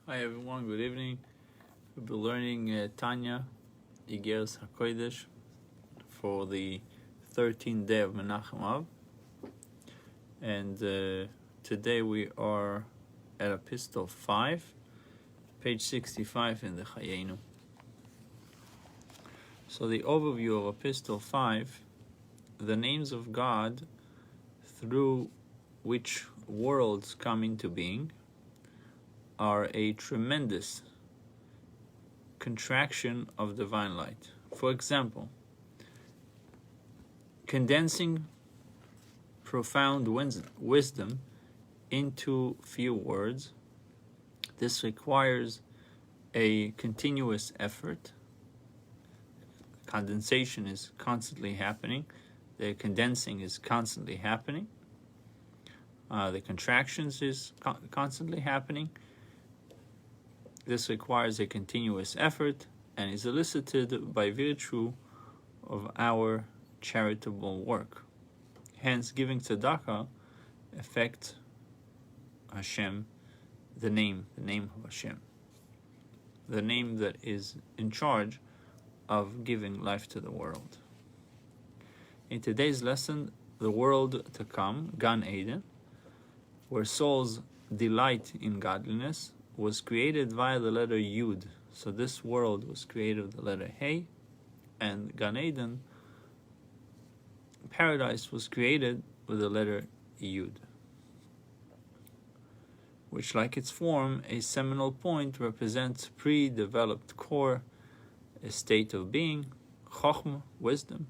Hi everyone, good evening. We'll be learning Tanya Igeres Hakodesh for the 13th day of Menachem Av. And today we are at Epistle 5, page 65 in the Chayenu. So the overview of Epistle 5, the names of God through which worlds come into being, are a tremendous contraction of divine light. For example, condensing profound wisdom into few words. This requires a continuous effort. Condensation is constantly happening. The condensing is constantly happening. The contractions is constantly happening. This requires a continuous effort and is elicited by virtue of our charitable work. Hence, giving tzedakah affects Hashem, the name of Hashem, the name that is in charge of giving life to the world. In today's lesson, the world to come, Gan Eden, where souls delight in godliness, was created via the letter Yud. So this world was created with the letter Hey, and Gan Eden, paradise, was created with the letter Yud, which, like its form, a seminal point, represents pre-developed core, a state of being, Chochmah, wisdom.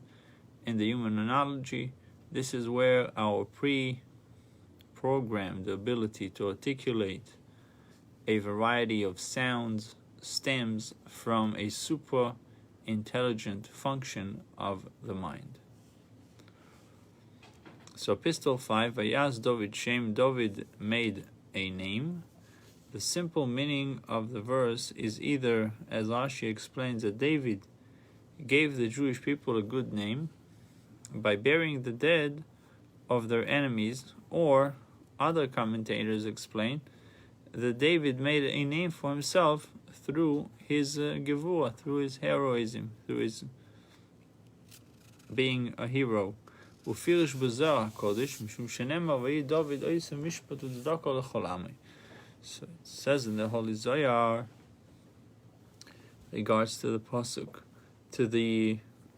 In the human analogy, this is where our pre-programmed ability to articulate a variety of sounds stems from a super-intelligent function of the mind. So Epistle 5, Vayaz David Shem, David made a name. The simple meaning of the verse is either, as Rashi explains, that David gave the Jewish people a good name by burying the dead of their enemies, or other commentators explain that David made a name for himself through his gevurah, through his heroism, through his being a hero. Ufirish b'Zohar Hakodesh, mishum shenemar v'yi David oisem mishpat u'tzedakah l'chol amei. So it says in the Holy Zohar, regards to the pasuk,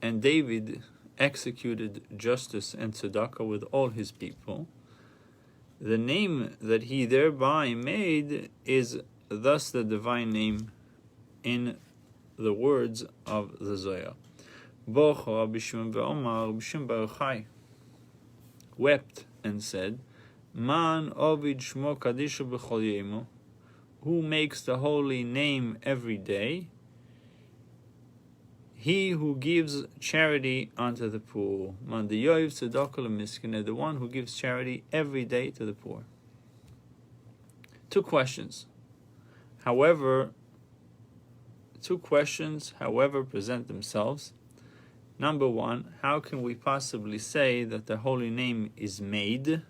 and David executed justice and tzedakah with all his people. The name that he thereby made is thus the divine name in the words of the Zohar. Wept and said, Man ovid shmo kadisha b'chol yemo, who makes the holy name every day? He who gives charity unto the poor. Man deyoiv tzedakah l'miskene, the one who gives charity every day to the poor. Two questions, however, present themselves. Number one, how can we possibly say that the holy name is made?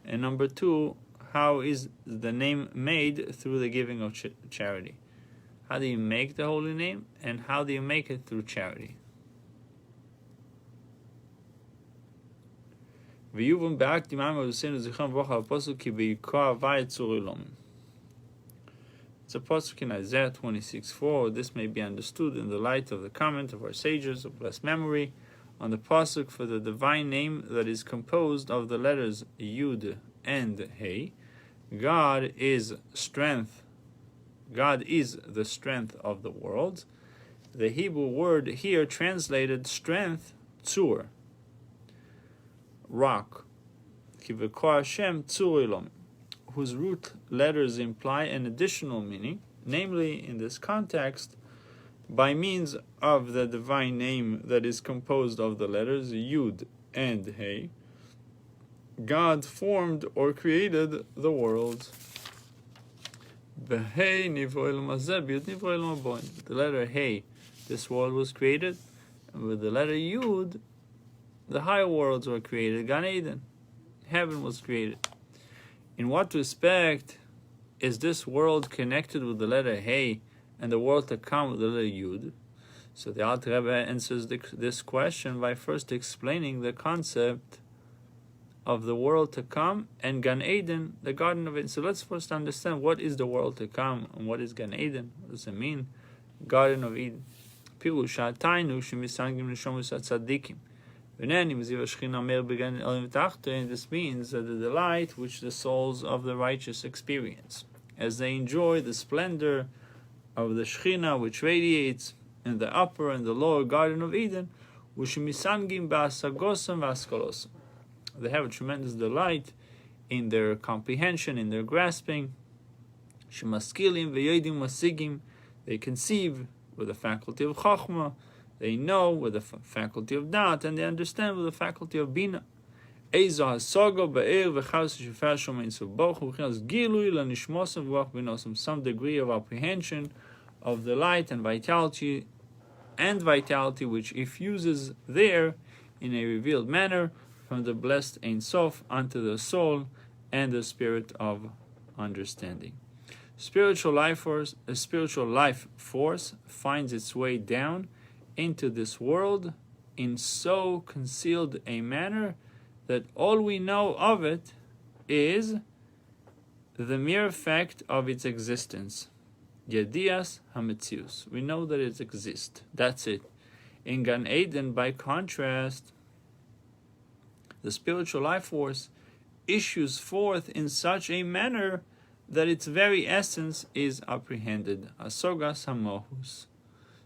And number two, how is the name made? Through the giving of charity. How do you make the holy name, and how do you make it? Through charity. It's a pasuk in Isaiah 26:4. This may be understood in the light of the comment of our sages of blessed memory on the pasuk for the divine name that is composed of the letters Yud and Hey. God is strength. God is the strength of the world. The Hebrew word here translated strength, tzur, rock, kivekor Hashem tzur ilom, whose root letters imply an additional meaning, namely, in this context, by means of the divine name that is composed of the letters Yud and Hey, God formed or created the world. The letter Hey, this world was created, and with the letter Yud, the higher worlds were created. Gan Eden, heaven was created. In what respect is this world connected with the letter Hey and the world to come with the letter Yud? So the Alter Rebbe answers this question by first explaining the concept of the world to come and Gan Eden, the Garden of Eden. So let's first understand what is the world to come and what is Gan Eden. What does it mean? Garden of Eden. Pirush ha'taynu shemisangim neshomus hatzadikim. And this means that the delight which the souls of the righteous experience, as they enjoy the splendor of the Shekhinah which radiates in the upper and the lower Garden of Eden, they have a tremendous delight in their comprehension, in their grasping. They conceive with the faculty of Chachma, they know with the faculty of Dat, and they understand with the faculty of Bina. Some degree of apprehension of the light and vitality which effuses there in a revealed manner from the blessed Ein Sof unto the soul and the spirit of understanding. A spiritual life force finds its way down into this world in so concealed a manner that all we know of it is the mere fact of its existence. Yedias hametzius. We know that it exists. That's it. In Gan Eden, by contrast, the spiritual life force issues forth in such a manner that its very essence is apprehended. Asogas hamohus.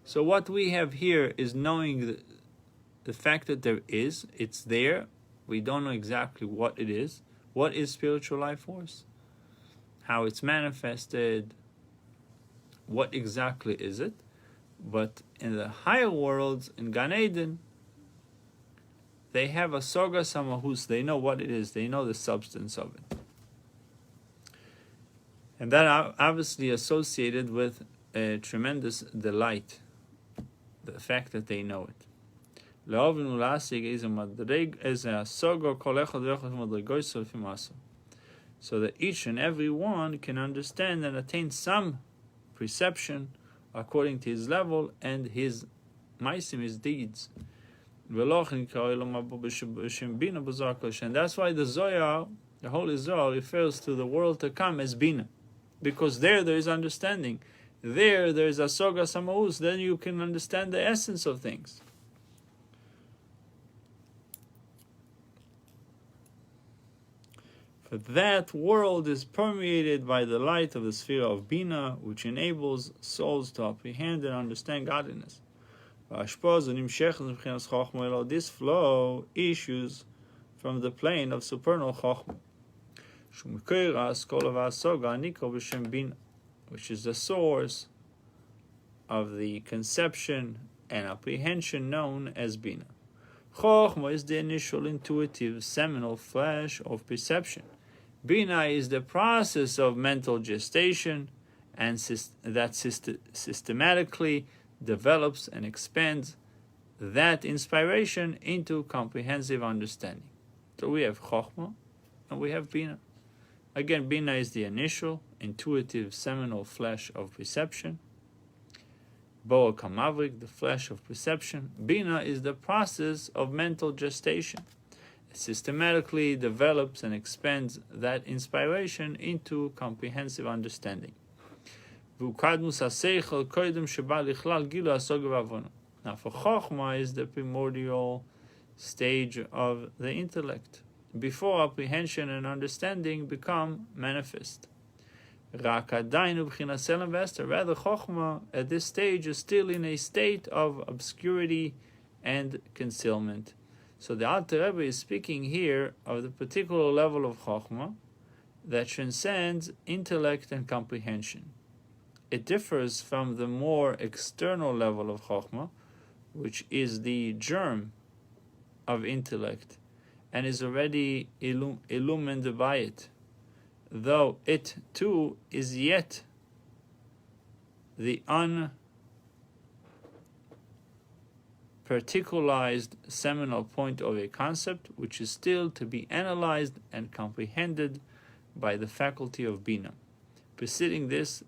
So what we have here is knowing the fact that it's there. We don't know exactly what it is. What is spiritual life force? How it's manifested? What exactly is it? But in the higher worlds, in Gan Eden, they have a soga samahus. They know what it is. They know the substance of it. And that obviously associated with a tremendous delight. The fact that they know it. So that each and every one can understand and attain some perception according to his level and his maisim, his deeds. And that's why the Zohar, the Holy Zohar, refers to the world to come as Bina. Because there is understanding. There is a soga samaus. Then you can understand the essence of things. For that world is permeated by the light of the sphere of Bina, which enables souls to apprehend and understand godliness. This flow issues from the plane of supernal Chochmah, which is the source of the conception and apprehension known as Bina. Chochmah is the initial intuitive seminal flash of perception. Bina is the process of mental gestation and that systematically develops and expands that inspiration into comprehensive understanding. So we have Chochmah and we have Bina. Again, Bina is the initial, intuitive, seminal flash of perception. Boa Kamavrik, the flash of perception. Bina is the process of mental gestation. It systematically develops and expands that inspiration into comprehensive understanding. Now, for Chochmah is the primordial stage of the intellect, before apprehension and understanding become manifest. Rather, Chochmah at this stage is still in a state of obscurity and concealment. So the Alter Rebbe is speaking here of the particular level of Chochmah that transcends intellect and comprehension. It differs from the more external level of Chochmah, which is the germ of intellect and is already illumined by it, though it too is yet the unparticularized seminal point of a concept which is still to be analyzed and comprehended by the faculty of Bina. Preceding this,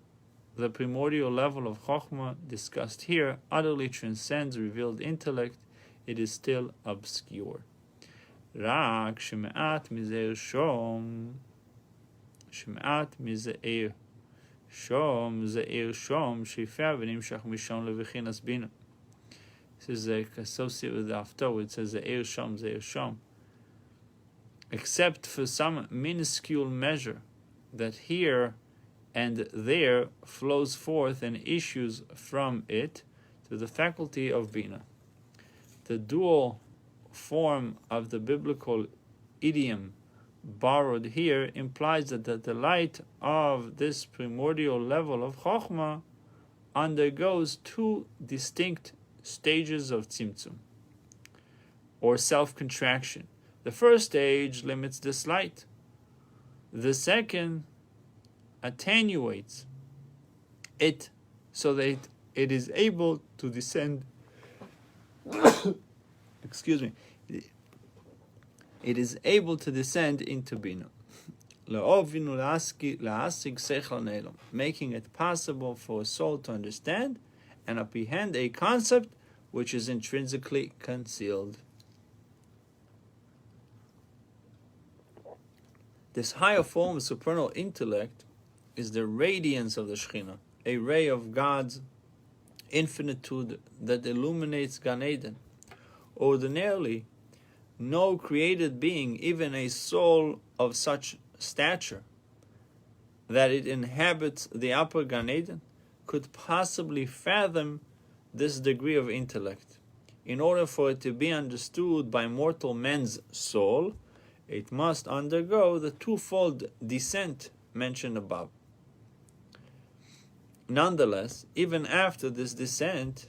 the primordial level of Chokhmah discussed here utterly transcends revealed intellect. It is still obscure. Rak sheme'at mizeir mizeir shom shefer v'nimshach mishom levichinas bina. This is associated with the Haftarah. It says zeir shom. Except for some minuscule measure that here and there flows forth and issues from it to the faculty of Bina. The dual form of the biblical idiom borrowed here implies that the delight of this primordial level of Chokhmah undergoes two distinct stages of tzimtzum, or self-contraction. The first stage limits this light. The second attenuates it so that it is able to descend it is able to descend into Bina, making it possible for a soul to understand and apprehend a concept which is intrinsically concealed. This higher form of supernal intellect is the radiance of the Shekhinah, a ray of God's infinitude that illuminates Gan Eden. Ordinarily, no created being, even a soul of such stature that it inhabits the upper Gan Eden, could possibly fathom this degree of intellect. In order for it to be understood by mortal men's soul, it must undergo the twofold descent mentioned above. Nonetheless, even after this descent,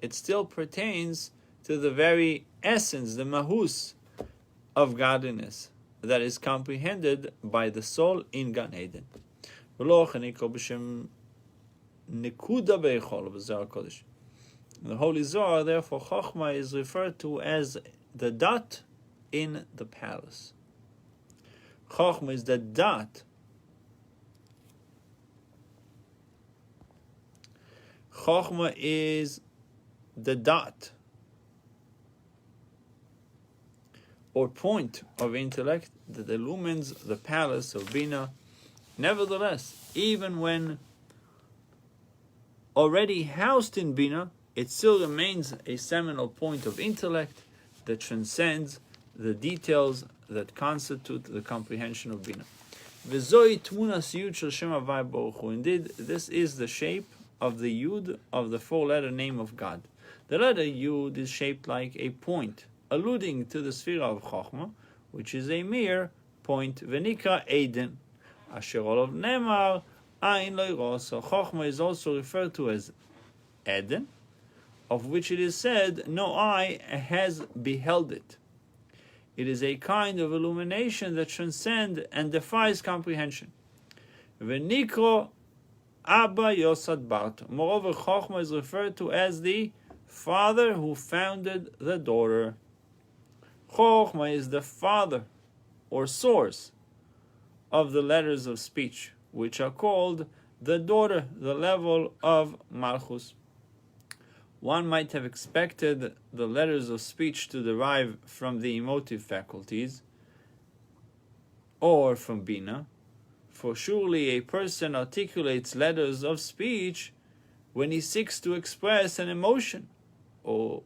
it still pertains to the very essence, the mahus of godliness that is comprehended by the soul in Gan Eden. In the Holy Zohar, therefore, Chokhmah is referred to as the dot in the palace. Chokhmah is the dot. Chokhmah is the dot or point of intellect that illumines the palace of Bina. Nevertheless, even when already housed in Bina, it still remains a seminal point of intellect that transcends the details that constitute the comprehension of Bina. Indeed, this is the shape of the Yud of the four-letter name of God. The letter Yud is shaped like a point, alluding to the Sphira of Chokhmah, which is a mere point, Venikra Eden. Asher olav nemar, Ain lo yiro. So Chokhmah is also referred to as Eden, of which it is said, no eye has beheld it. It is a kind of illumination that transcends and defies comprehension. Venikro Abba Yosad Bart. Moreover, Chokhmah is referred to as the father who founded the daughter. Chokhmah is the father or source of the letters of speech, which are called the daughter, the level of Malchus. One might have expected the letters of speech to derive from the emotive faculties or from Bina, for surely a person articulates letters of speech when he seeks to express an emotion or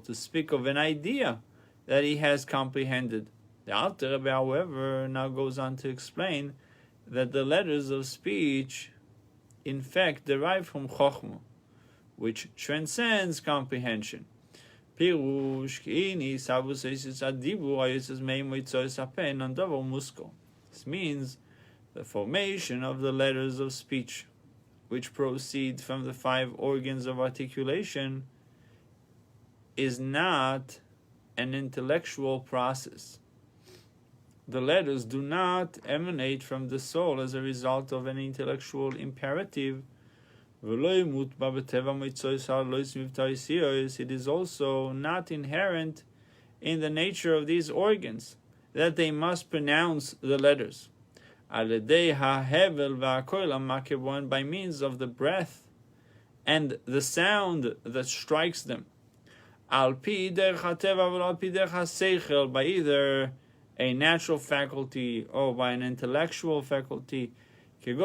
to speak of an idea that he has comprehended. The Alter Rebbe, however, now goes on to explain that the letters of speech in fact derive from Chokhmah, which transcends comprehension. This means the formation of the letters of speech, which proceed from the 5 organs of articulation, is not an intellectual process. The letters do not emanate from the soul as a result of an intellectual imperative. It is also not inherent in the nature of these organs that they must pronounce the letters. by means of the breath and the sound that strikes them. By either a natural faculty or by an intellectual faculty. With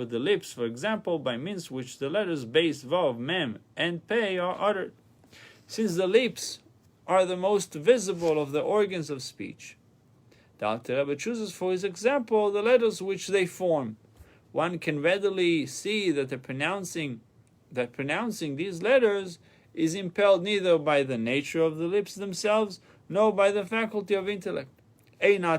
the lips, for example, by means which the letters base, vav, mem, and pei are uttered. Since the lips are the most visible of the organs of speech, the Alter Rebbe chooses for his example the letters which they form. One can readily see that pronouncing these letters is impelled neither by the nature of the lips themselves nor by the faculty of intellect. Neither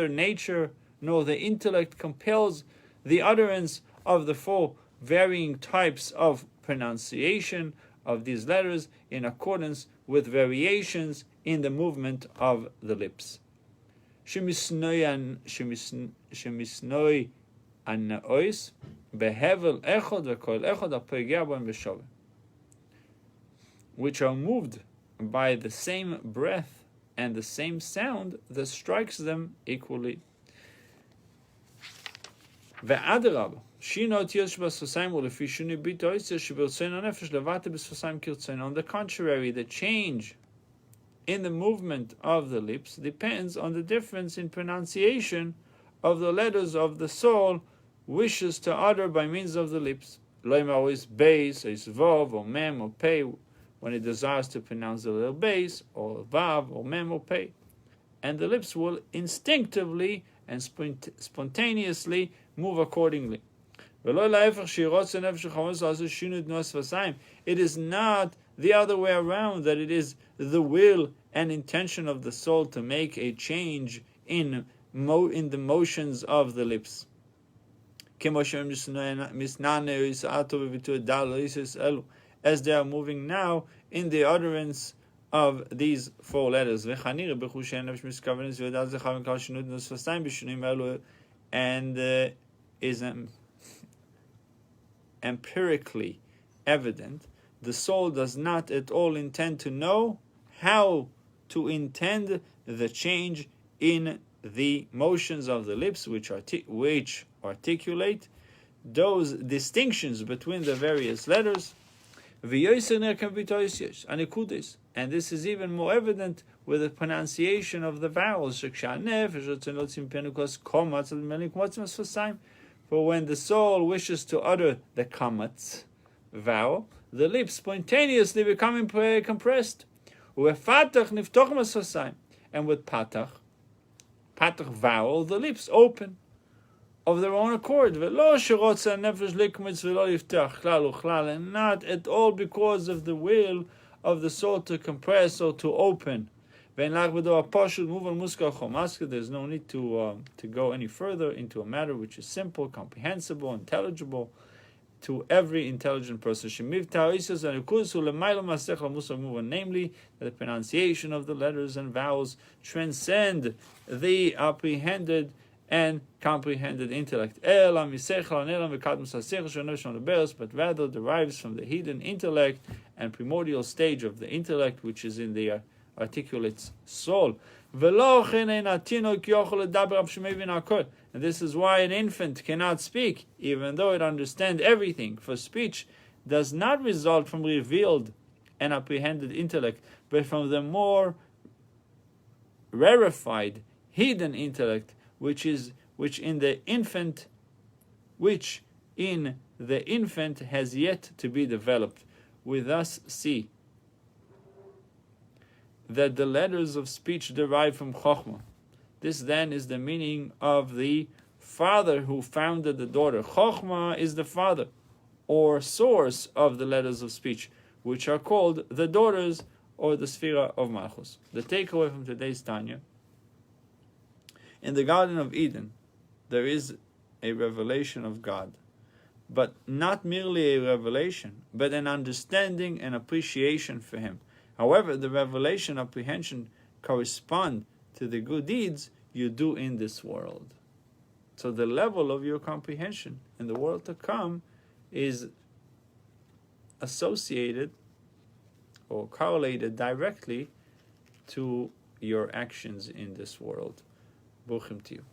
nature nor the intellect compels the utterance of the four varying types of pronunciation of these letters in accordance with variations in the movement of the lips. Which are moved by the same breath and the same sound that strikes them equally. On the contrary, the change in the movement of the lips depends on the difference in pronunciation of the letters of the soul wishes to utter by means of the lips. Always base, is vav, or mem, or pei, when it desires to pronounce the little base, or vav, or mem, or pei. And the lips will instinctively and spontaneously move accordingly. It is not the other way around, that it is the will and intention of the soul to make a change in the motions of the lips. As they are moving now in the utterance of these four letters. And is empirically evident, the soul does not at all intend to know how to intend the change in the motions of the lips, which articulate those distinctions between the various letters. And this is even more evident with the pronunciation of the vowels. For when the soul wishes to utter the kamatz vowel, the lips spontaneously become compressed. And with patach vowel, the lips open of their own accord, and not at all because of the will of the soul to compress or to open. There's no need to go any further into a matter which is simple, comprehensible, intelligible to every intelligent person. Namely, that the pronunciation of the letters and vowels transcend the apprehended and comprehended intellect, but rather derives from the hidden intellect and primordial stage of the intellect, which is in the articulate's soul. And this is why an infant cannot speak, even though it understands everything. For speech does not result from revealed and apprehended intellect, but from the more rarefied, hidden intellect, which in the infant has yet to be developed. We thus see that the letters of speech derive from Chokhmah. This then is the meaning of the father who founded the daughter. Chokhmah is the father or source of the letters of speech, which are called the daughters or the Sphira of Malchus. The takeaway from today's Tanya: in the Garden of Eden, there is a revelation of God, but not merely a revelation, but an understanding and appreciation for Him. However, the revelation apprehension correspond to the good deeds you do in this world. So the level of your comprehension in the world to come is associated or correlated directly to your actions in this world. Bruchim to you.